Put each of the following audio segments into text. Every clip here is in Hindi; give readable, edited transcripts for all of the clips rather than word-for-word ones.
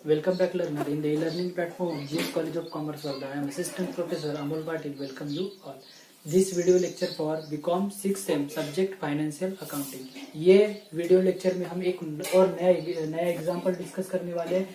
Welcome back, learner. In the e-learning platform, GS College of Commerce World, I am Assistant Professor Amol Patil. Welcome you all. This video lecture for BCom 6th sem subject financial accounting. ये वीडियो लेक्चर में हम एक और नया एग्जांपल डिस्कस करने वाले हैं,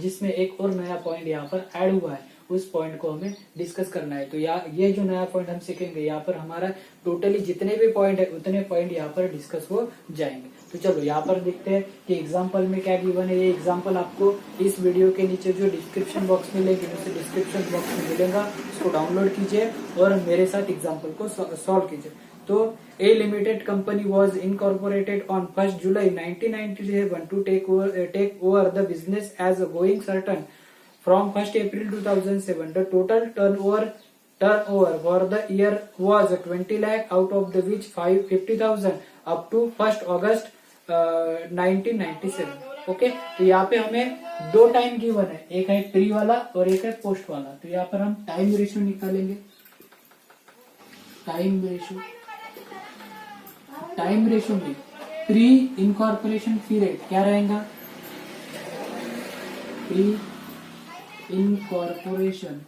जिसमें एक और नया पॉइंट यहाँ पर ऐड हुआ है। उस पॉइंट को हमें डिस्कस करना है। तो ये जो नया पॉइंट हम सीखेंगे, यहाँ पर हमारा टोटली जितने भी पॉइंट है उतने पॉइंट यहाँ पर डिस्कस हो जाएंगे। तो चलो यहाँ पर देखते हैं कि एग्जाम्पल में क्या गिवन है। ये एग्जाम्पल आपको इस वीडियो के नीचे जो डिस्क्रिप्शन बॉक्स में लिंक है, उसे डिस्क्रिप्शन बॉक्स में मिलेगा, उसको डाउनलोड कीजिए और मेरे साथ एग्जाम्पल को सॉल्व कीजिए। तो A Limited company was incorporated on 1st July 1997 to take over the business as a going certain from 1st April 2007. The total turnover for the year was 20 lakh, out of the which 50,000 up to 1st August 1997. Okay, तो यहाँ पे हमें दो टाइम गिवन है, एक है प्री वाला और एक है पोस्ट वाला। तो यहाँ पर हम टाइम रेशियो निकालेंगे। टाइम रेशियो में प्री इनकॉर्पोरेशन पीरियड क्या रहेगा? प्री इनकॉर्पोरेशन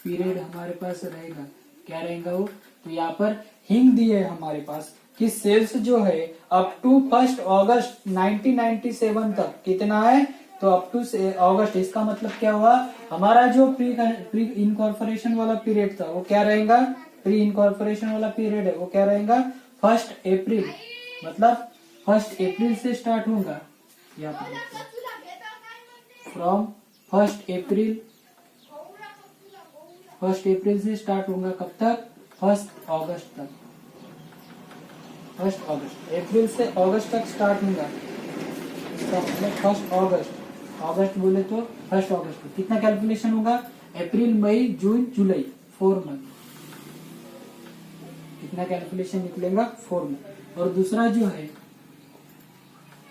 पीरियड हमारे पास रहेगा, क्या रहेगा वो? तो यहाँ पर हिंट दिए है हमारे पास कि सेल्स जो है अप टू 1 अगस्त 1997 तक कितना है? तो अप टू अगस्त, इसका मतलब क्या हुआ? हमारा जो प्री इनकॉर्पोरेशन वाला पीरियड था वो क्या रहेगा? प्री इनकॉर्पोरेशन वाला पीरियड है वो क्या रहेगा? 1 अप्रैल, मतलब 1 अप्रैल से स्टार्ट होगा। यहाँ पर फ्रॉम 1 अप्रैल से स्टार्ट होगा। कब तक? 1 अगस्त तक। 1 अगस्त, अप्रैल से अगस्त तक स्टार्ट होगा। इसका मतलब 1 अगस्त, अगस्त बोले तो 1 अगस्त। कितना कैलकुलेशन होगा? अप्रैल, मई, जून, जुलाई, 4 मंथ। कितना कैलकुलेशन निकलेगा? 4 मंथ। और दूसरा जो है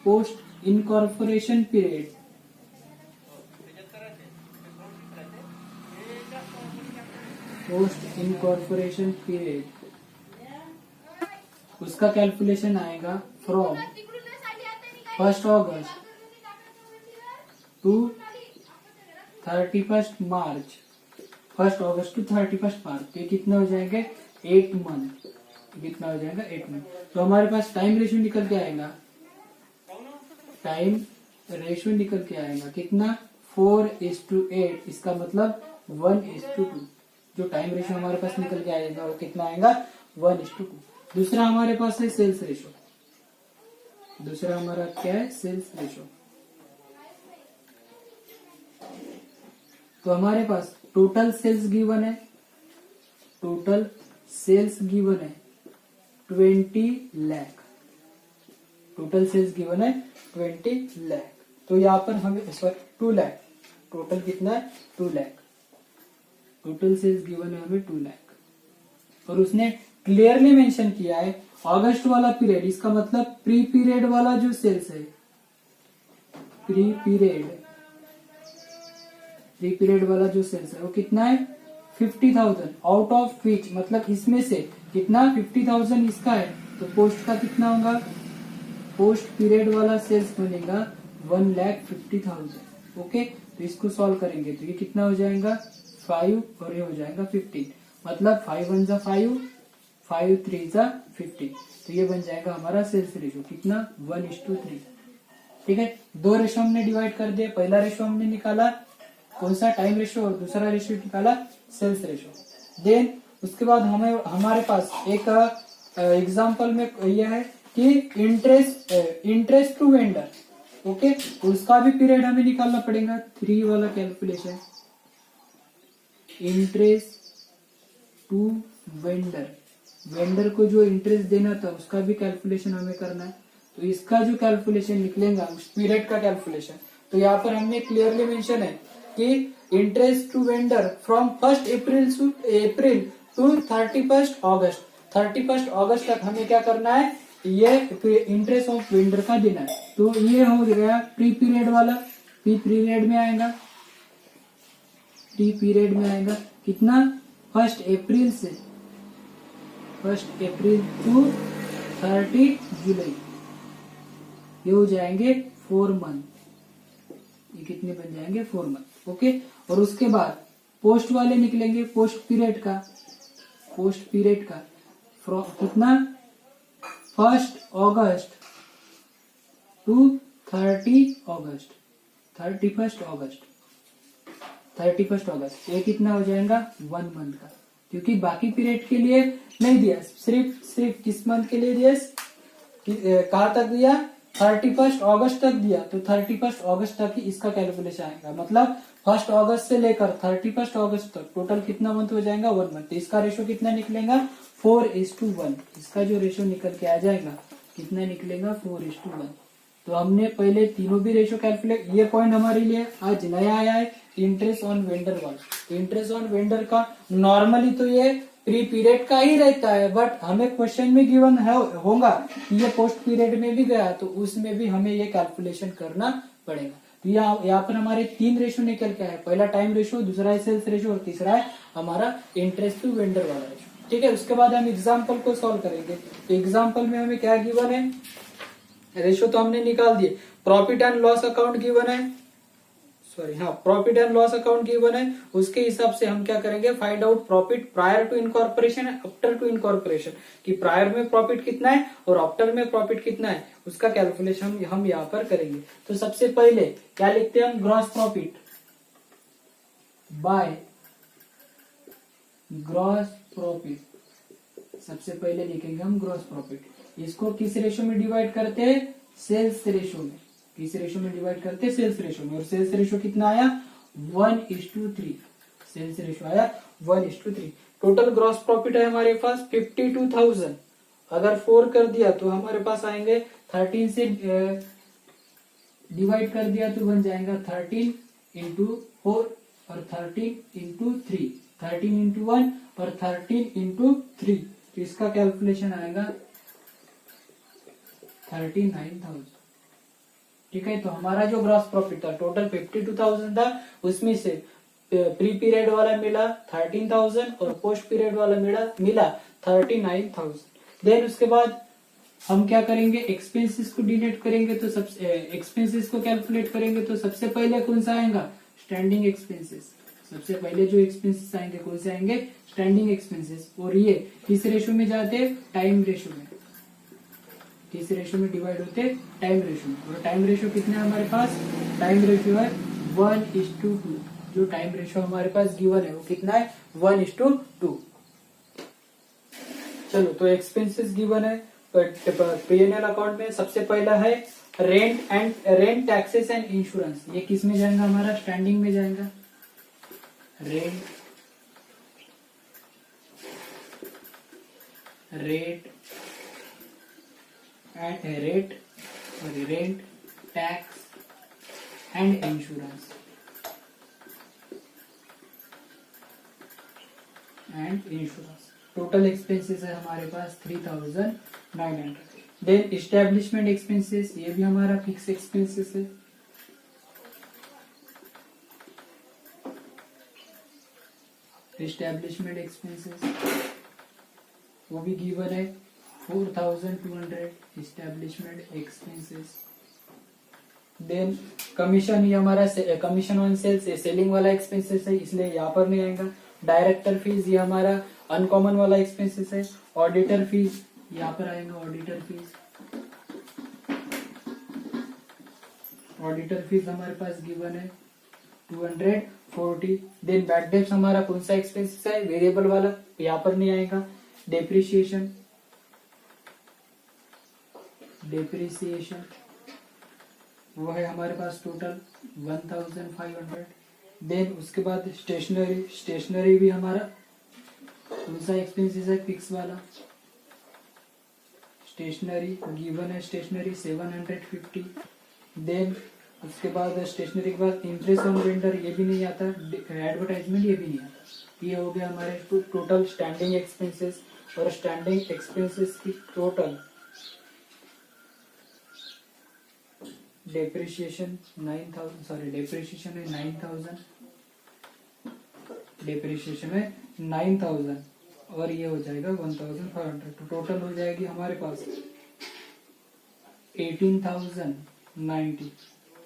post incorporation period, post incorporation period, उसका कैलकुलेशन आएगा from 1 August to 31 March. 1 August to 31 March, तो ये कितना हो जाएंगे? 8 मंथ। कितना हो जाएगा? 8 मंथ। तो हमारे पास टाइम रेशियो निकल के आएगा, टाइम रेशियो निकल के आएगा कितना? 4:8। इसका मतलब 1:2। जो टाइम रेशियो हमारे पास निकल के आएगा वो कितना आएगा? 1:2। दूसरा हमारे पास है सेल्स रेशियो। दूसरा हमारा क्या है? Sales ratio. तो हमारे पास टोटल सेल्स गिवन है, टोटल सेल्स गिवन है 20 लाख। टोटल सेल्स गिवन है 20 लाख। तो यहाँ पर हमें 2 लाख, टोटल कितना है? 2 लाख। टोटल सेल्स गिवन है हमें 2 लाख। और उसने क्लियरली मेंशन किया है अगस्त वाला पीरियड, इसका मतलब प्री पीरियड वाला जो सेल्स है, प्री पीरियड वाला जो सेल्स है वो कितना है? 50,000, आउट ऑफ विच, मतलब इसमें से कितना? 50,000 इसका है। तो पोस्ट का कितना होगा? पोस्ट पीरियड वाला सेल्स बनेगा 1,50,000। ओके, तो इसको सॉल्व करेंगे तो ये कितना हो जाएगा? 5 और ये हो जाएगा 15। मतलब 5 1 जा 5, 5 3 जा 15। तो ये बन जाएगा हमारा सेल्स रेशियो कितना? 1:3। ठीक है, दो रेशियो हमने डिवाइड कर दिए। पहला रेशियो हमने निकाला कौन सा? Time ratio. और दूसरा रेशियो निकाला सेल्स रेशियो। देन उसके बाद हमारे पास एक एग्जांपल में यह है कि इंटरेस्ट टू वेंडर। ओके, उसका भी पीरियड हमें निकालना पड़ेगा। 3 वाला कैलकुलेशन, इंटरेस्ट टू वेंडर को जो इंटरेस्ट देना था उसका भी कैलकुलेशन हमें करना है। तो इसका जो कैलकुलेशन निकलेगा उस पीरियड का कैलकुलेशन, तो यहाँ पर हमने क्लियरली मेंशन है कि interest to vendor from 1 April to 31 August. 31 अगस्त तक हमें क्या करना है? ये इंटरेस्ट ऑफ वेंडर का देना है। तो ये हो गया प्री पीरियड वाला। प्री पीरियड में आएगा कितना? 1 अप्रैल से 1 अप्रैल टू 30 जुलाई। ये हो जाएंगे 4 मंथ, ये कितने बन जाएंगे 4 मंथ। ओके, और उसके बाद पोस्ट वाले निकलेंगे, पोस्ट पीरियड का कितना 1 अगस्त टू 31 अगस्त, ये कितना हो जाएगा 1 मंथ का, क्योंकि बाकी पीरियड के लिए नहीं दिया, सिर्फ किस मंथ के लिए दिया, कहाँ तक दिया 31 अगस्त तक दिया, तो 31 अगस्त तक ही इसका कैलकुलेशन आएगा। मतलब 1 अगस्त से लेकर 31 अगस्त तक टोटल कितना मंथ हो जाएगा 1 मंथ। तो इसका रेशो कितना निकलेगा 4:1, इसका जो रेशो निकल के आ जाएगा कितना निकलेगा 4:1। तो हमने पहले तीनों भी रेशो कैलकुलेट, ये पॉइंट हमारे लिए आज नया आया है, इंटरेस्ट ऑन वेंडर वाला। इंटरेस्ट ऑन वेंडर का नॉर्मली तो ये प्री पीरियड का ही रहता है, बट हमें क्वेश्चन में गिवन होगा कि ये पोस्ट पीरियड में भी गया, तो उसमें भी हमें ये कैलकुलेशन करना पड़ेगा। तो यहाँ पर हमारे 3 रेशो निकल के आए, पहला टाइम रेशो, दूसरा है सेल्स रेशो और तीसरा है हमारा इंटरेस्ट टू वेंडर वाला रेशो। ठीक है, उसके बाद हम एग्जाम्पल को सॉल्व करेंगे। तो एग्जाम्पल में हमें क्या गिवन है, रेशो तो हमने निकाल दिए, profit and loss account given है, profit and loss account given है। उसके हिसाब से हम क्या करेंगे, find out profit prior to incorporation and after to incorporation, कि प्रायर में प्रॉफिट कितना है और आफ्टर में प्रॉफिट कितना है, उसका कैलकुलेशन हम यहाँ पर करेंगे। तो सबसे पहले क्या लिखते हैं हम, gross profit by gross profit, सबसे पहले लिखेंगे हम ग्रॉस प्रॉफिट। इसको किस रेशो में डिवाइड करते हैं, सेल्स रेशो में। किस रेशो में डिवाइड करते हैं, सेल्स रेशो में। और सेल्स रेशो कितना आया 1:3, सेल्स रेशो आया 1:3। टोटल ग्रॉस प्रॉफिट है हमारे पास 52,000, अगर 4 कर दिया तो हमारे पास आएंगे 13 से डिवाइड कर दिया तो बन जाएगा 13 इंटू 4 और 13 इंटू 3, 13 इंटू 1 और 13 इंटू 3, तो इसका कैलकुलेशन आएगा 39,000। ठीक है, तो हमारा जो ग्रॉस प्रॉफिट था टोटल 52,000 था, उसमें से प्री पीरियड वाला मिला 13,000 और पोस्ट पीरियड वाला मिला 39,000। देन उसके बाद हम क्या करेंगे, एक्सपेंसेस को डिलीट करेंगे, तो सबसे एक्सपेंसेस को कैलकुलेट करेंगे। तो सबसे पहले कौन सा आएगा, स्टैंडिंग एक्सपेंसेस। सबसे पहले जो एक्सपेंसेस आएंगे कौन से आएंगे, स्टैंडिंग एक्सपेंसेस। और ये किस रेशो में जाते, टाइम रेशो में। किस रेशो में डिवाइड होते, टाइम रेशो में। और टाइम रेशो कितना है हमारे पास, टाइम रेशो है 1:2। जो टाइम रेशो हमारे पास गिवन है वो कितना है 1:2। चलो, तो एक्सपेंसेस गिवन है P&L अकाउंट में। सबसे पहला है रेंट टैक्सेस एंड इंश्योरेंस। ये किस में जाएगा हमारा, स्टैंडिंग में जाएगा। Rent tax and insurance total expenses है हमारे पास 3,900। देन इस्टेब्लिशमेंट एक्सपेंसेस, ये भी हमारा फिक्स एक्सपेंसेस है। इस्टेब्लिशमेंट एक्सपेंसेस वो भी गिवन है 4,200 इस्टेब्लिशमेंट एक्सपेंसेस। देन कमीशन, ये हमारा कमीशन ऑन सेल्स सेलिंग वाला एक्सपेंसेस है, इसलिए यहाँ पर नहीं आएगा। डायरेक्टर फीस, ये हमारा अनकॉमन वाला एक्सपेंसेस है। ऑडिटर फीस यहाँ पर आएगा, ऑडिटर फीस हमारे पास गिवन है 240। देन बैड डेप्स हमारा कौन सा एक्सपेंसेस है, वेरिएबल वाला, यहाँ पर नहीं आएगा। डेप्रिसिएशन वो है हमारे पास टोटल 1,500। देन उसके बाद स्टेशनरी भी हमारा कौन सा एक्सपेंसेस है, फिक्स वाला। स्टेशनरी गिवन है, स्टेशनरी 750। देन उसके बाद स्टेशनरी के बाद इंटरेस्ट ऑन वेंडर, ये भी नहीं आता। एडवर्टाइजमेंट, ये भी नहीं आता। ये हो गया हमारे टोटल स्टैंडिंग एक्सपेंसेस। और स्टैंडिंग एक्सपेंसेस की टोटल डेप्रिसिएशन 9,000, डेप्रिसिएशन है 9,000 और ये हो जाएगा 1,500। तो टोटल हो जाएगी हमारे पास 18,090,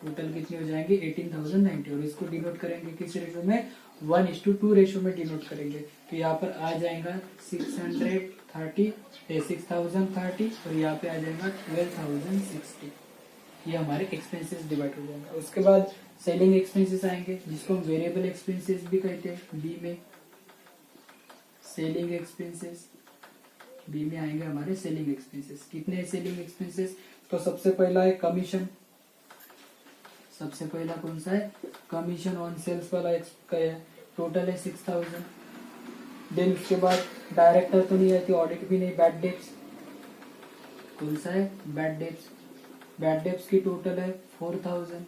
टोटल कितनी हो जाएंगे 18,090, और इसको डिनोट करेंगे किस रेशो में, 1:2 रेशो में डिनोट करेंगे। तो यहाँ पर आ जाएगा 630 और यहाँ पे आ जाएगा 12,060। ये हमारे एक्सपेंसेस डिवाइड हो जाएगा। उसके बाद सेलिंग एक्सपेंसेस आएंगे जिसको हम वेरिएबल एक्सपेंसेस भी कहते हैं। बी में सेलिंग एक्सपेंसेस, बी में आएंगे हमारे सेलिंग एक्सपेंसेस। कितने हैं सेलिंग एक्सपेंसेस, तो सबसे पहला है कमीशन, सबसे पहला कौन सा है, कमीशन ऑन सेल्स वाला टोटल है 6,000। देन उसके बाद डायरेक्टर तो नहीं आती, ऑडिट भी नहीं, बैड डेब्ट्स, कौन सा है, बैड डेब्ट्स, बैड डेब्ट्स की टोटल है 4,000।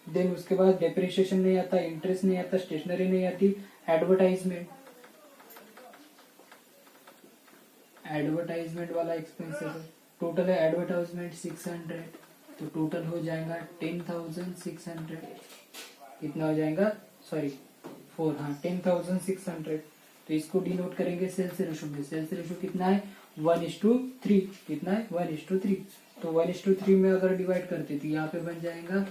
देन उसके बाद डेप्रिसिएशन नहीं आता, इंटरेस्ट नहीं आता, स्टेशनरी नहीं आती, एडवर्टाइजमेंट, एडवर्टाइजमेंट वाला एक्सपेंसेस है, टोटल है एडवर्टाइजमेंट 600, तो टोटल हो जाएगा 10,600। कितना हो जाएगा, सॉरी 4, हाँ 10,600। तो इसको डिनोट करेंगे सेल्स रेशो में। सेल्स रेशो कितना है 1:3, कितना है 1:3। तो 1:3 में अगर डिवाइड करते तो यहाँ पे बन जाएगा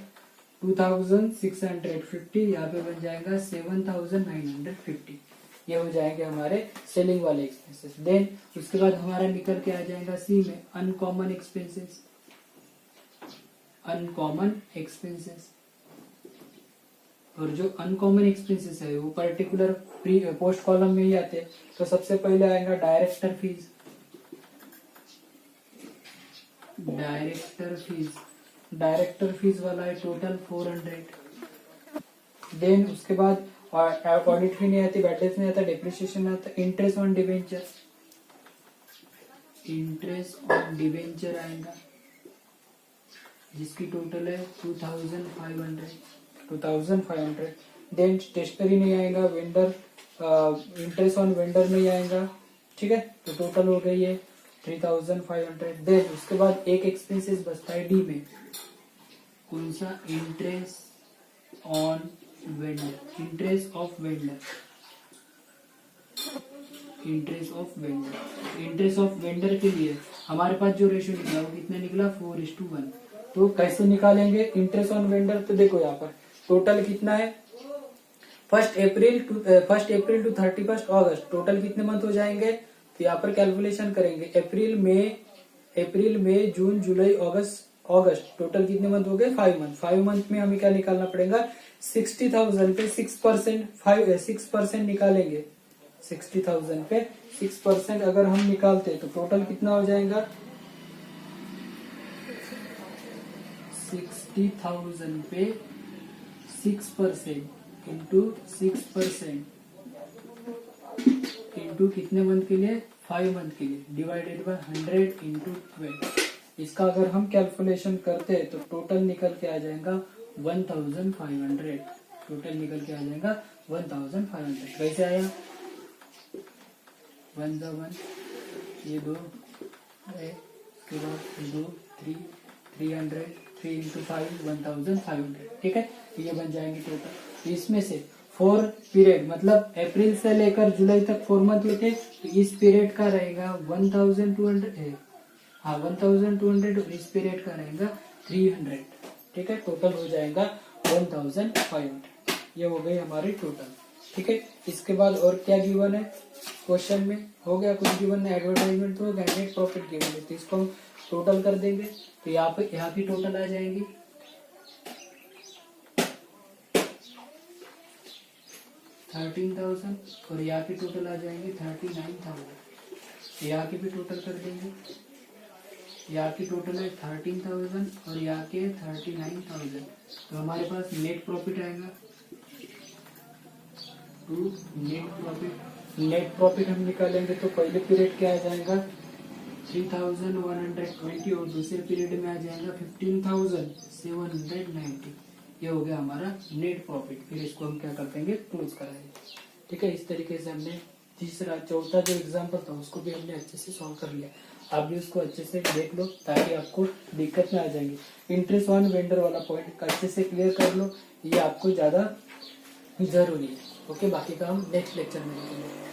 2,650, यहाँ पे बन जाएगा 7,950। ये हो जाएंगे हमारे सेलिंग वाले एक्सपेंसेस। देन उसके बाद हमारा निकल के आ जाएगा सी में अनकॉमन एक्सपेंसेस, अनकॉमन एक्सपेंसेस। और जो अनकॉमन एक्सपेंसेस है वो पर्टिकुलर पोस्ट कॉलम में ही आते हैं। तो सबसे पहले आएगा director fees, director fees, director fees वाला है टोटल 400। देन उसके बाद ऑडिट फी नहीं आती, बैड डेब्ट्स नहीं आता, डेप्रिसिएशन नहीं आता, interest on debenture, interest on debenture आएगा जिसकी टोटल है 2,500। देन स्टेशनरी नहीं आएगा, वेंडर इंटरेस्ट ऑन वेंडर नहीं आएगा, ठीक है। तो टोटल हो गई है 3,500। देन उसके बाद एक एक्सपेंसेस बचता है डी में, कौन सा, interest on vendor, interest of vendor, interest of vendor. Interest of vendor के लिए हमारे पास जो रेशियो निकला वो कितना निकला 4:1। तो कैसे निकालेंगे इंटरेस्ट ऑन वेंडर, तो देखो यहाँ पर टोटल कितना है 1 अप्रैल टू 31 अगस्त, टोटल कितने मंथ हो जाएंगे। तो यहाँ पर कैलकुलेशन करेंगे अप्रैल मई जून जुलाई अगस्त, टोटल कितने मंथ हो गए 5 मंथ। 5 मंथ में हमें क्या निकालना पड़ेगा 60,000 पे 6% निकालेंगे। 60,000 पे 6% अगर हम निकालते तो टोटल कितना हो जाएगा 60,000 पे 6% इंटू 6% इंटू कितने मंथ के लिए 5 मंथ के लिए, डिवाइडेड बाय 100 इंटू 12। इसका अगर हम कैलकुलेशन करते हैं तो टोटल निकल के आ जाएगा 1,500, टोटल निकल के आ जाएगा 1,500। कैसे आया 1 जा 1, ये 2 है, उसके बाद 2 3 300, 3 इंटू 5 1,500, ठीक है। ये बन जाएंगे टोटल। इसमें से 4 पीरियड मतलब अप्रैल से लेकर जुलाई तक 4 मंथ हुए थे, तो इस पीरियड का रहेगा 1,200 है, हाँ 1,200, और इस पीरियड का रहेगा 300, ठीक है। टोटल हो जाएगा 1,500। ये हो गई हमारी टोटल, ठीक है। इसके बाद और क्या गिवन है क्वेश्चन में, हो गया कुछ गिवन है, एडवर्टाइजमेंट तो नेट प्रॉफिट गिवन है, तो इसको हम टोटल कर देंगे। तो यहाँ की टोटल आ जाएंगी 13,000 और यहाँ की टोटल आ जाएंगी 39,000। यहाँ की भी टोटल कर देंगे, यहाँ की टोटल है 13,000 और यहाँ के 39,000। तो हमारे पास नेट प्रॉफिट आएगा टू नेट प्रॉफिट हम निकालेंगे तो पहले पीरियड क्या आ जाएगा 3,120 और दूसरे पीरियड में आ जाएगा 15,790। ये हो गया हमारा नेट प्रॉफिट। फिर इसको हम क्या कर देंगे क्लोज कराएंगे, ठीक है। इस तरीके से हमने चौथा जो एग्जाम्पल था उसको भी हमने अच्छे से सॉल्व कर लिया। आप भी उसको अच्छे से देख लो ताकि आपको दिक्कत ना आ जाएगी। इंटरेस्ट ऑन वेंडर वाला पॉइंट अच्छे से क्लियर कर लो, ये आपको ज्यादा जरूरी है। ओके, बाकी का हम नेक्स्ट लेक्चर में देखेंगे।